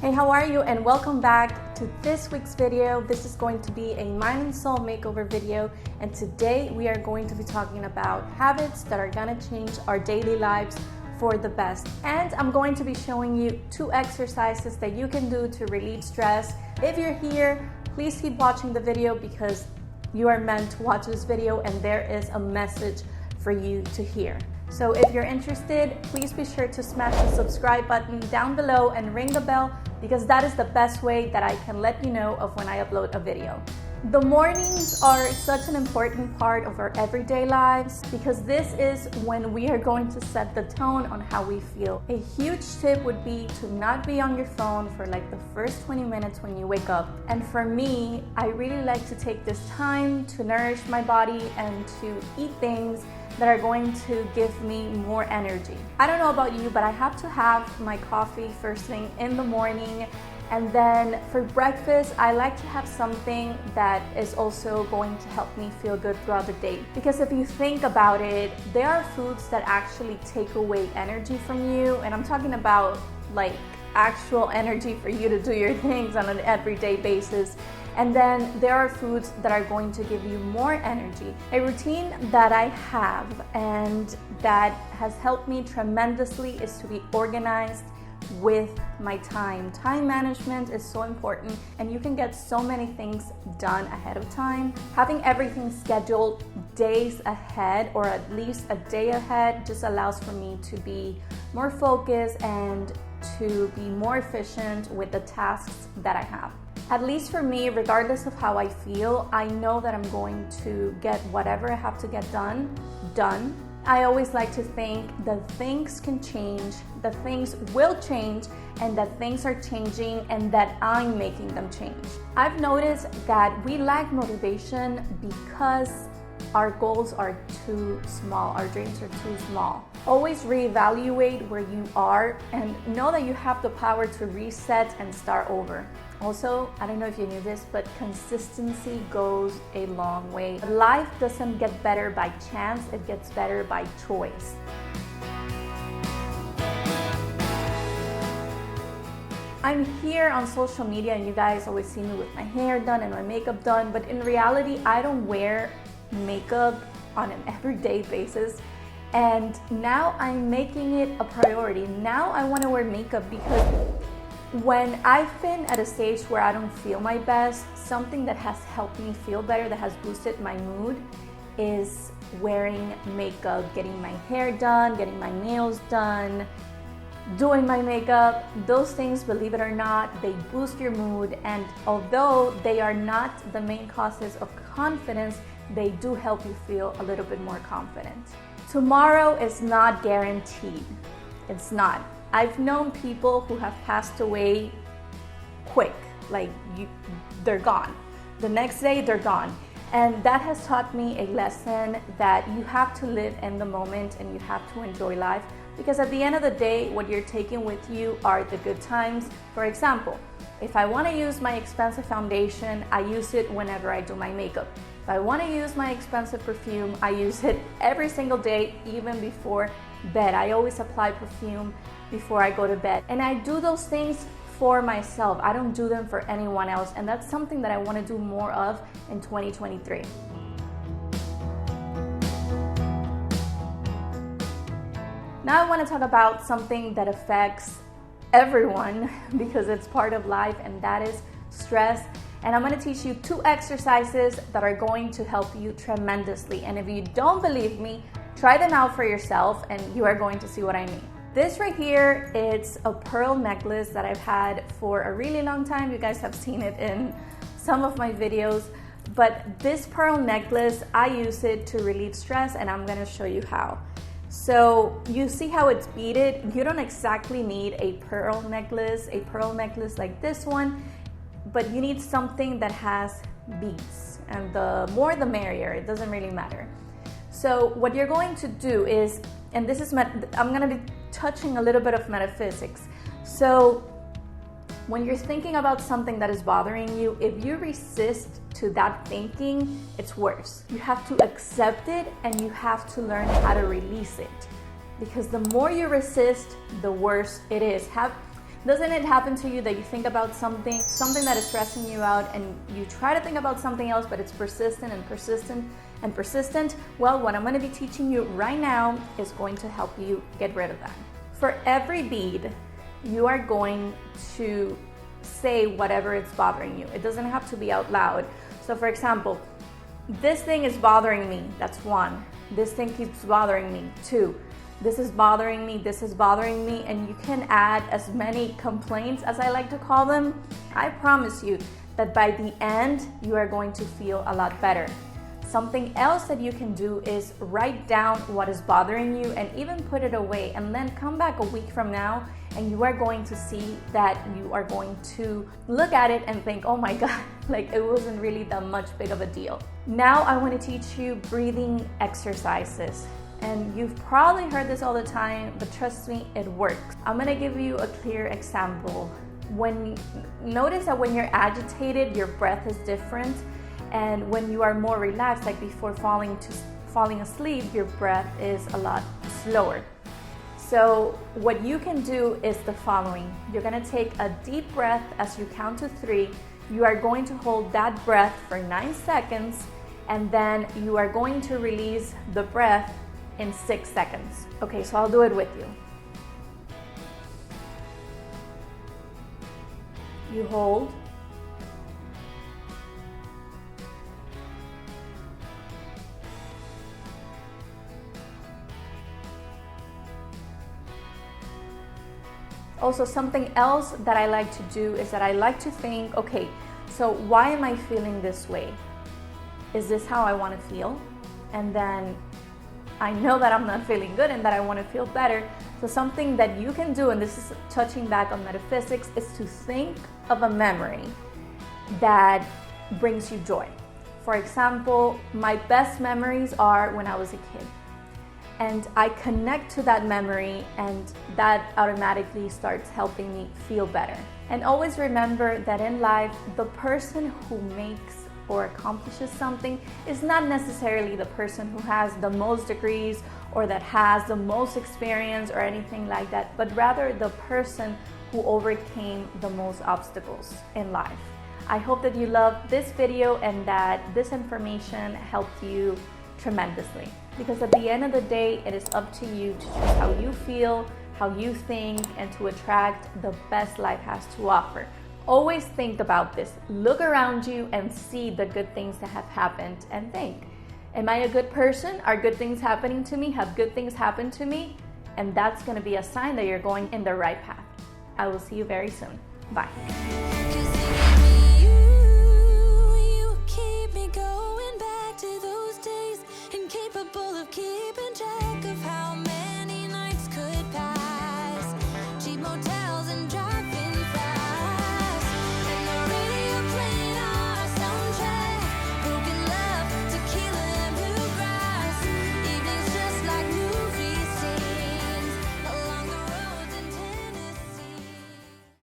Hey, how are you? And welcome back to this week's video. This is going to be a mind and soul makeover video, and today we are going to be talking about habits that are gonna change our daily lives for the best. And I'm going to be showing you 2 exercises that you can do to relieve stress. If you're here, please keep watching the video because you are meant to watch this video and there is a message for you to hear. So if you're interested, please be sure to smash the subscribe button down below and ring the bell because that is the best way that I can let you know of when I upload a video. The mornings are such an important part of our everyday lives because this is when we are going to set the tone on how we feel. A huge tip would be to not be on your phone for like the first 20 minutes when you wake up. And for me, I really like to take this time to nourish my body and to eat things that are going to give me more energy. I don't know about you, but I have to have my coffee first thing in the morning. And then for breakfast, I like to have something that is also going to help me feel good throughout the day. Because if you think about it, there are foods that actually take away energy from you. And I'm talking about like actual energy for you to do your things on an everyday basis. And then there are foods that are going to give you more energy. A routine that I have and that has helped me tremendously is to be organized with my time. Time management is so important and you can get so many things done ahead of time. Having everything scheduled days ahead or at least a day ahead just allows for me to be more focused and to be more efficient with the tasks that I have. At least for me, regardless of how I feel, I know that I'm going to get whatever I have to get done. I always like to think that things can change, that things will change, and that things are changing and that I'm making them change. I've noticed that we lack motivation because our goals are too small, our dreams are too small. Always reevaluate where you are and know that you have the power to reset and start over. Also, I don't know if you knew this, but consistency goes a long way. Life doesn't get better by chance, it gets better by choice. I'm here on social media and you guys always see me with my hair done and my makeup done, but in reality, I don't wear makeup on an everyday basis. And now I'm making it a priority. Now I want to wear makeup because when I've been at a stage where I don't feel my best, something that has helped me feel better, that has boosted my mood, is wearing makeup, getting my hair done, getting my nails done, doing my makeup. Those things, believe it or not, they boost your mood. And although they are not the main causes of confidence, they do help you feel a little bit more confident. Tomorrow is not guaranteed. It's not. I've known people who have passed away quick, like they're gone. The next day, they're gone. And that has taught me a lesson that you have to live in the moment and you have to enjoy life because at the end of the day, what you're taking with you are the good times. For example, if I want to use my expensive foundation, I use it whenever I do my makeup. If I want to use my expensive perfume, I use it every single day, even before bed. I always apply perfume before I go to bed. And I do those things for myself. I don't do them for anyone else. And that's something that I want to do more of in 2023. Now I want to talk about something that affects everyone because it's part of life, and that is stress. And I'm going to teach you 2 exercises that are going to help you tremendously. And if you don't believe me, try them out for yourself and you are going to see what I mean. This right here, it's a pearl necklace that I've had for a really long time. You guys have seen it in some of my videos. But this pearl necklace, I use it to relieve stress and I'm going to show you how. So you see how it's beaded? You don't exactly need a pearl necklace like this one, but you need something that has beads, and the more the merrier, it doesn't really matter. So what you're going to do is, and this is, I'm going to be touching a little bit of metaphysics. So when you're thinking about something that is bothering you, if you resist to that thinking, it's worse. You have to accept it and you have to learn how to release it. Because the more you resist, the worse it is. Doesn't it happen to you that you think about something that is stressing you out, and you try to think about something else, but it's persistent and persistent and persistent? Well, what I'm going to be teaching you right now is going to help you get rid of that. For every bead, you are going to say whatever is bothering you. It doesn't have to be out loud. So for example, this thing is bothering me. That's 1. This thing keeps bothering me. 2. This is bothering me, this is bothering me, and you can add as many complaints, as I like to call them. I promise you that by the end, you are going to feel a lot better. Something else that you can do is write down what is bothering you and even put it away, and then come back a week from now and you are going to see that you are going to look at it and think, oh my God, like it wasn't really that much big of a deal. Now I want to teach you breathing exercises. And you've probably heard this all the time, but trust me, it works. I'm gonna give you a clear example. Notice that when you're agitated, your breath is different. And when you are more relaxed, like before falling asleep, your breath is a lot slower. So what you can do is the following. You're gonna take a deep breath as you count to 3. You are going to hold that breath for 9 seconds, and then you are going to release the breath in 6 seconds. Okay, so I'll do it with you. You hold. Also, something else that I like to do is that I like to think, okay, so why am I feeling this way? Is this how I want to feel? And then I know that I'm not feeling good and that I want to feel better. So something that you can do, and this is touching back on metaphysics, is to think of a memory that brings you joy. For example, my best memories are when I was a kid. And I connect to that memory, and that automatically starts helping me feel better. And always remember that in life, the person who makes or accomplishes something is not necessarily the person who has the most degrees or that has the most experience or anything like that, but rather the person who overcame the most obstacles in life. I hope that you loved this video and that this information helped you tremendously, because at the end of the day, it is up to you to choose how you feel, how you think, and to attract the best life has to offer. Always think about this. Look around you and see the good things that have happened and think, am I a good person? Are good things happening to me? Have good things happened to me? And that's going to be a sign that you're going in the right path. I will see you very soon. Bye.